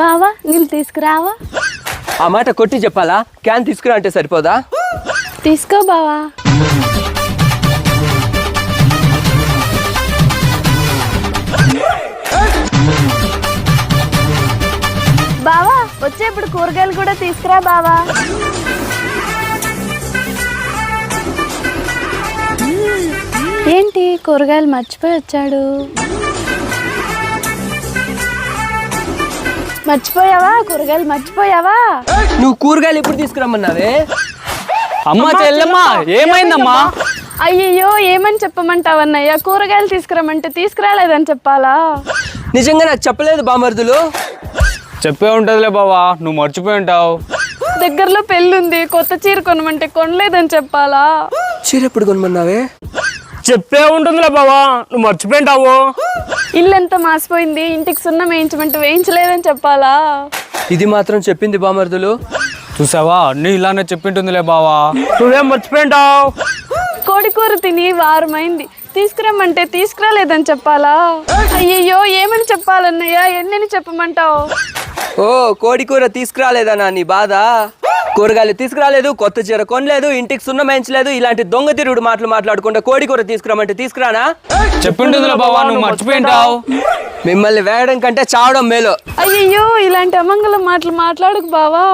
బావా నీళ్ళు తీసుకురావా? ఆ మాట కొట్టి చెప్పాలా? క్యాన్ తీసుకురా అంటే సరిపోదా? తీసుకో బావా. బావా వచ్చేప్పుడు కూరగాయలు కూడా తీసుకురా బావా. ఏంటి కూరగాయలు మర్చిపోయి వచ్చాడు? మర్చిపోయావా? కూరగాయలు మర్చిపోయావా? నువ్వు కూరగాయలు ఎప్పుడు తీసుకురమ్మన్నావే? అమ్మా చెల్లెమ్మా ఏమైందమ్మా? అయ్యయ్యో ఏమని చెప్పమంటావన్నయ్య? కూరగాయలు తీసుకురమ్మంటే తీసుకురాలేదని చెప్పాలా? నిజంగా నాకు చెప్పలేదు బామర్దులు. చెప్పే ఉంటదిలే బావా, నువ్వు మర్చిపోయి ఉంటావు. దగ్గరలో పెళ్ళుంది, కొత్త చీర కొనమంటే కొనలేదని చెప్పాలా? చీర ఎప్పుడు కొనమన్నావే? చెప్పే ఉంటుందిలే బావా, నువ్వు మర్చిపోయి ఉంటావు. ఇల్లంతా మాసిపోయింది, ఇంటికి సున్నం వేయించమంటే వేయించలేదని చెప్పాలా? ఇది మాత్రం చెప్పింది బామర్దులు. చూసావా, నీ ఇలానే చెప్పింటుందిలే బావా, నువ్వేం మర్చిపోయి ఉంటావు. కోడి కూర తిని వారమైంది, తీసుకురమ్మంటే తీసుకురాలేదని చెప్పాలా? అయ్యయ్యో ఏమని చెప్పాలన్నయ్య? ఎన్నని చెప్పమంటావు? ఓ కోడి కూర తీసుకురాలేదనా నీ బాధ? కూరగాయలు తీసుకురాలేదు, కొత్త చీర కొనలేదు, ఇంటికి సున్నం వేయించలేదు, ఇలాంటి దొంగ తిరుగుడు మాటలు మాట్లాడకుండా కోడి కూర తీసుకురామంటే తీసుకురానా? చెప్పింటుందిలే బావా, నువ్వు మర్చిపోయి ఉంటావు. మిమ్మల్ని వేయడం కంటే చావడం మేలు. అయ్యయ్యో ఇలాంటి అమంగళం మాటలు మాట్లాడకు బావా.